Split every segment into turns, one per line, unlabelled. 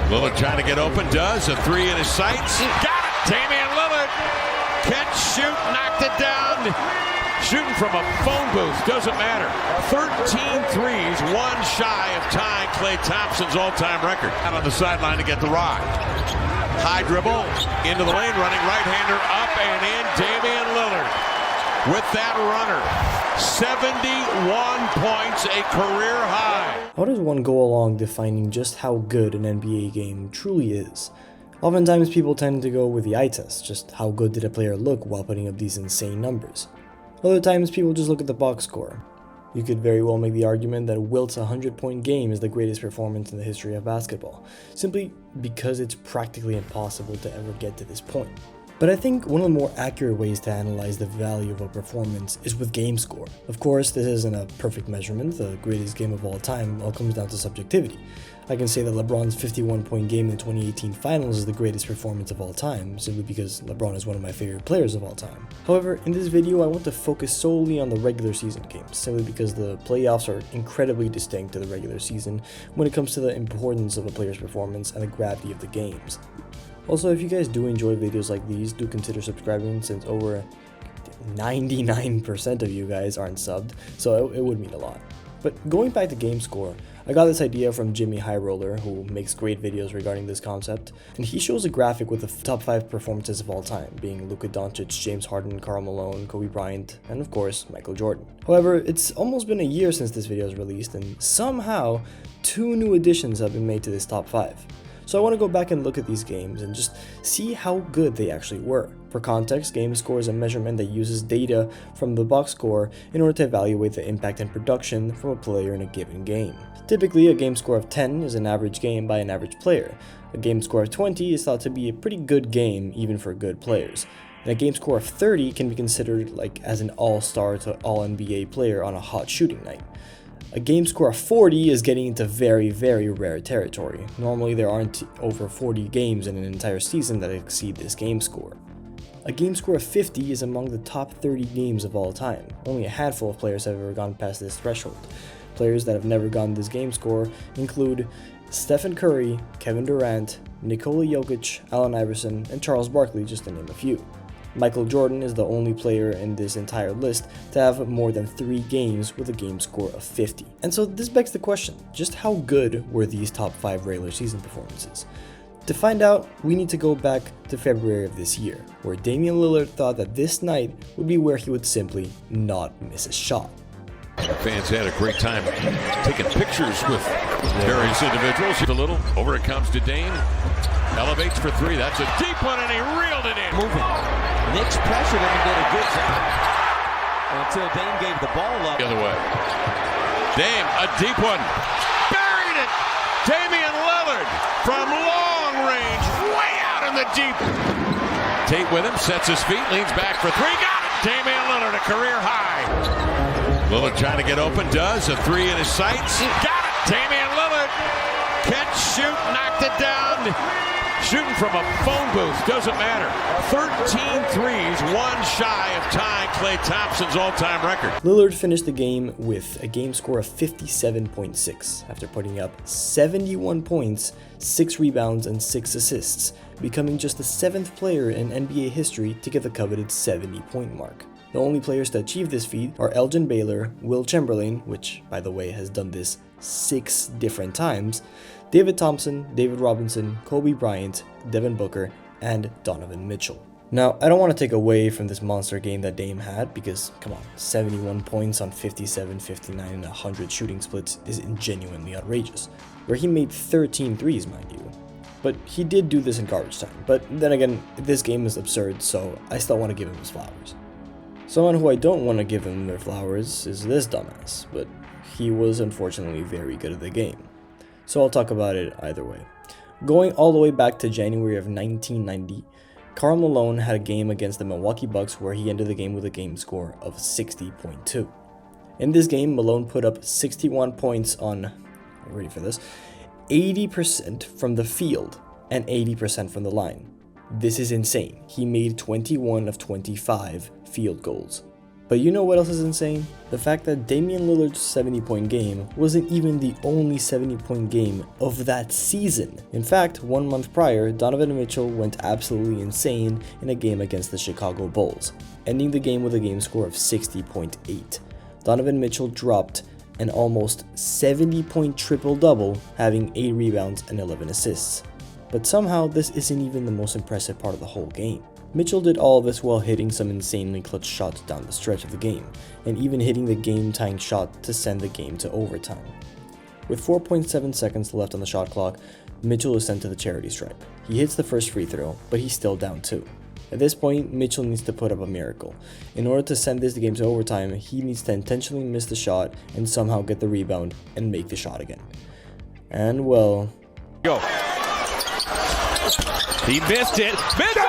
Lillard trying to get open, does. A three in his sights. Got it! Damian Lillard. Catch, shoot, knocked it down. Shooting from a phone booth, doesn't matter. 13 threes, one shy of tying Klay Thompson's all-time record. Out on the sideline to get the rock. High dribble, into the lane, running right-hander, up and in. Damian Lillard with that runner. 71 points, a career high.
How does one go along defining just how good an NBA game truly is? Oftentimes people tend to go with the eye test, just how good did a player look while putting up these insane numbers. Other times people just look at the box score. You could very well make the argument that Wilt's 100-point game is the greatest performance in the history of basketball, simply because it's practically impossible to ever get to this point. But I think one of the more accurate ways to analyze the value of a performance is with game score. Of course, this isn't a perfect measurement. The greatest game of all time all comes down to subjectivity. I can say that LeBron's 51-point game in the 2018 finals is the greatest performance of all time, simply because LeBron is one of my favorite players of all time. However, in this video I want to focus solely on the regular season games, simply because the playoffs are incredibly distinct to the regular season when it comes to the importance of a player's performance and the gravity of the games. Also, if you guys do enjoy videos like these, do consider subscribing, since over 99% of you guys aren't subbed, so it would mean a lot. But going back to game score, I got this idea from Jimmy High Roller, who makes great videos regarding this concept, and he shows a graphic with the top 5 performances of all time, being Luka Doncic, James Harden, Karl Malone, Kobe Bryant, and of course, Michael Jordan. However, it's almost been a year since this video was released, and somehow 2 new additions have been made to this top 5. So I want to go back and look at these games and just see how good they actually were. For context, game score is a measurement that uses data from the box score in order to evaluate the impact and production from a player in a given game. Typically, a game score of 10 is an average game by an average player. A game score of 20 is thought to be a pretty good game even for good players. And a game score of 30 can be considered like as an all-star to all-NBA player on a hot shooting night. A game score of 40 is getting into very, very rare territory. Normally there aren't over 40 games in an entire season that exceed this game score. A game score of 50 is among the top 30 games of all time. Only a handful of players have ever gone past this threshold. Players that have never gotten this game score include Stephen Curry, Kevin Durant, Nikola Jokic, Allen Iverson, and Charles Barkley, just to name a few. Michael Jordan is the only player in this entire list to have more than 3 games with a game score of 50. And so this begs the question, just how good were these top 5 regular season performances? To find out, we need to go back to February of this year, where Damian Lillard thought that this night would be where he would simply not miss a shot.
Our fans had a great time taking pictures with various individuals. A little, over it comes to Dame. Elevates for 3, that's a deep one, and he reeled it in.
Moving. Knicks pressured him and did a good job until Dame gave the ball up.
The other way. Dame, a deep one. Buried it! Damian Lillard from long range, way out in the deep. Tate with him, sets his feet, leans back for 3, got it! Damian Lillard, a career high. Lillard trying to get open, does. A 3 in his sights. Got it! Damian Lillard. Catch, shoot, knocked it down. Shooting from a phone booth, doesn't matter. 13 threes, one shy of tying Klay Thompson's all-time record.
Lillard finished the game with a game score of 57.6 after putting up 71 points, 6 rebounds, and 6 assists, becoming just the 7th player in NBA history to get the coveted 70-point mark. The only players to achieve this feat are Elgin Baylor, Will Chamberlain, which, by the way, has done this 6 different times, David Thompson, David Robinson, Kobe Bryant, Devin Booker, and Donovan Mitchell. Now, I don't want to take away from this monster game that Dame had, because, come on, 71 points on 57, 59, and 100 shooting splits is genuinely outrageous, where he made 13 threes, mind you. But he did do this in garbage time, but then again, this game is absurd, so I still want to give him his flowers. Someone who I don't want to give him their flowers is this dumbass, but he was unfortunately very good at the game. So I'll talk about it either way. Going all the way back to January of 1990, Karl Malone had a game against the Milwaukee Bucks where he ended the game with a game score of 60.2. In this game, Malone put up 61 points on, ready for this, 80% from the field and 80% from the line. This is insane. He made 21 of 25 field goals. But you know what else is insane? The fact that Damian Lillard's 70-point game wasn't even the only 70-point game of that season. In fact, 1 month prior, Donovan Mitchell went absolutely insane in a game against the Chicago Bulls, ending the game with a game score of 60.8. Donovan Mitchell dropped an almost 70-point triple-double, having 8 rebounds and 11 assists. But somehow, this isn't even the most impressive part of the whole game. Mitchell did all of this while hitting some insanely clutch shots down the stretch of the game, and even hitting the game-tying shot to send the game to overtime. With 4.7 seconds left on the shot clock, Mitchell is sent to the charity stripe. He hits the first free throw, but he's still down 2. At this point, Mitchell needs to put up a miracle. In order to send this game to overtime, he needs to intentionally miss the shot and somehow get the rebound and make the shot again. And well...
Go. He missed it. Missed it!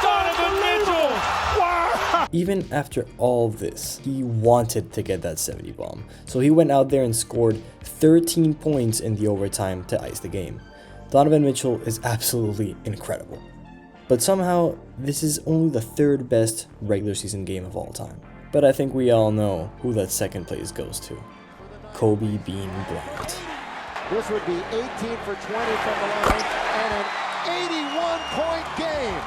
Donovan Mitchell!
Even after all this, he wanted to get that 70 bomb, so he went out there and scored 13 points in the overtime to ice the game. Donovan Mitchell is absolutely incredible. But somehow, this is only the 3rd best regular season game of all time. But I think we all know who that 2nd place goes to. Kobe Bean Bryant.
This would be 18 for 20 from the line and an 81-point game.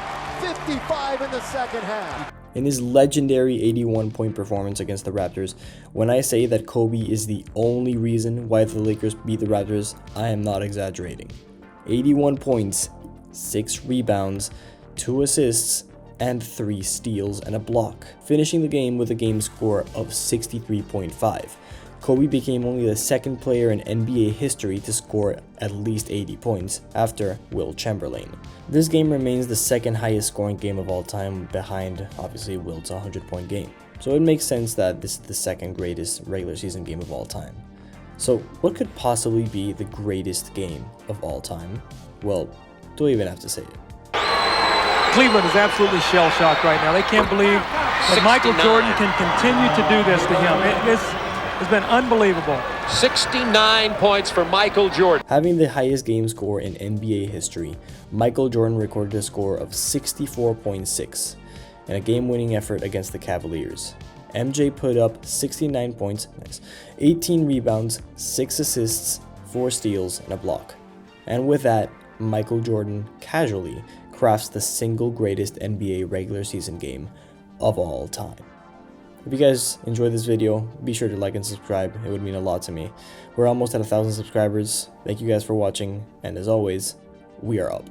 55 in the second half.
In his legendary 81-point performance against the Raptors, when I say that Kobe is the only reason why the Lakers beat the Raptors, I am not exaggerating. 81 points, 6 rebounds, 2 assists, and 3 steals and a block, finishing the game with a game score of 63.5. Kobe became only the 2nd player in NBA history to score at least 80 points, after Wilt Chamberlain. This game remains the 2nd highest scoring game of all time, behind obviously Wilt's 100-point game. So it makes sense that this is the 2nd greatest regular season game of all time. So what could possibly be the greatest game of all time? Well, do I even have to say it?
Cleveland is absolutely shell-shocked right now. They can't believe that Michael Jordan can continue to do this to him. It's been unbelievable.
69 points for Michael Jordan.
Having the highest game score in NBA history, Michael Jordan recorded a score of 64.6 in a game-winning effort against the Cavaliers. MJ put up 69 points, 18 rebounds, 6 assists, 4 steals, and a block. And with that, Michael Jordan casually crafts the single greatest NBA regular season game of all time. If you guys enjoyed this video, be sure to like and subscribe. It would mean a lot to me. We're almost at 1,000 subscribers. Thank you guys for watching, and as always, we are up.